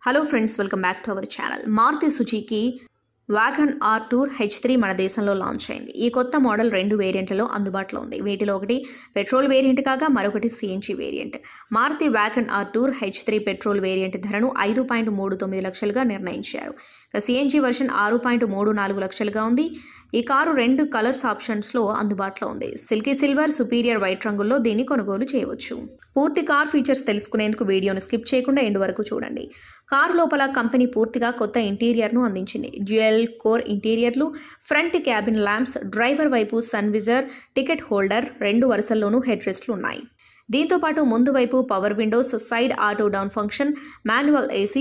Hello friends, welcome back to our channel. Maruti Suzuki wagon R tour H3 మన దేశంలో launch అయింది. ఈ కొత్త మోడల్ 2 వేరియంట్లలో అందుబాటులో ఉంది. వీటిలో ఒకటి పెట్రోల్ వేరియంట్ కాగా మరొకటి CNG variant. Maruti wagon R tour H3 petrol variant ధరను 5.39 లక్షలుగా నిర్ణయించారు. CNG వర్షన్ 6.34 లక్షలుగా ఉంది. ఈ కారు 2 కలర్స్ ఆప్షన్స్ లో అందుబాటులో ఉంది. సిల్కీ సిల్వర్, సుపీరియర్ వైట్ రంగుల్లో దీన్ని కొనుగోలు చేయవచ్చు. పూర్తి కార్ ఫీచర్స్ తెలుసుకునేందుకు వీడియోను స్కిప్ చేయకుండా ఎండ్ వరకు చూడండి. కారు లోపల కంపెనీ పూర్తిగా కొత్త ఇంటీరియర్ను అందించింది. డ్యూయల్ కోర్ ఇంటీరియర్లు, ఫ్రంట్ క్యాబిన్ ల్యాంప్స్, డ్రైవర్ వైపు సన్ విజర్, టికెట్ హోల్డర్, 2 వరుసల్లోనూ హెడ్ రెస్ట్లు ఉన్నాయి. దీంతో పాటు ముందు వైపు power windows, side auto down function, manual AC,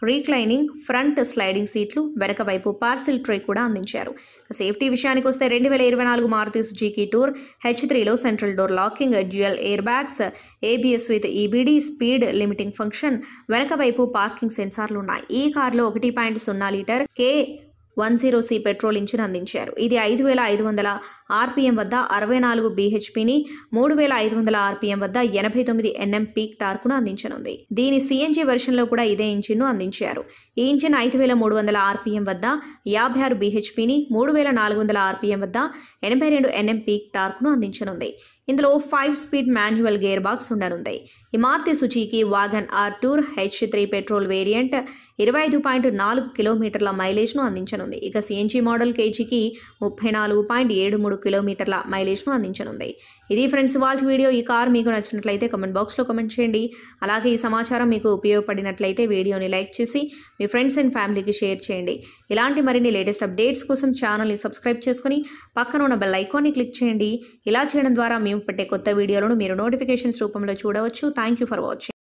reclining, front sliding సీట్లు, వెనక వైపు పార్సిల్ ట్రే కూడా అందించారు. సేఫ్టీ విషయానికి వస్తే 2024 మారుతి సుజుకి టూర్ H3లో central door locking, dual air bags, ABS with EBD, speed limiting function, వెనక వైపు పార్కింగ్ సెన్సార్లు ఉన్నాయి. ఈ కారులో 1.0 లీటర్ K10C పెట్రోల్ ఇంజిన్ అందించారు. ఇది 5500 RPM వద్ద 64 bhpని, 3500 RPM వద్ద 89 Nm పీక్ టార్క్ను అందించనుంది. దీని CNG వెర్షన్లో కూడా ఇదే ఇంజిన్ను అందించారు. ఈ ఇంజిన్ 5300 RPM వద్ద 56 bhpని, 3400 RPM వద్ద 82 Nm పీక్ టార్క్ను అందించనుంది. ఇందులో 5 స్పీడ్ మాన్యువల్ గేర్ బాక్స్ ఉండనుంది. ఈ Maruti Suzuki wagon R tour H3 petrol variant 25.4 కిలోమీటర్ల మైలేజ్ను అందించనుంది. ఇక CNG మోడల్ కేజీకి 34.73 కిలోమీటర్ల మైలేజ్ను అందించనుంది. ఇది ఫ్రెండ్స్ ఇవాల్టి వీడియో. ఈ కార్ మీకు నచ్చినట్లయితే కామెంట్ బాక్స్లో కామెంట్ చేయండి. అలాగే ఈ సమాచారం మీకు ఉపయోగపడినట్లయితే వీడియోని లైక్ చేసి మీ ఫ్రెండ్స్ అండ్ ఫ్యామిలీకి షేర్ చేయండి. ఇలాంటి మరిన్ని లేటెస్ట్ అప్డేట్స్ కోసం ఛానల్ని సబ్స్క్రైబ్ చేసుకుని పక్కన ఉన్న బెల్ ఐకాన్ని క్లిక్ చేయండి. ఇలా చేయడం ద్వారా మేము పెట్టే కొత్త వీడియోలను మీరు నోటిఫికేషన్స్ రూపంలో చూడవచ్చు. Thank you for watching.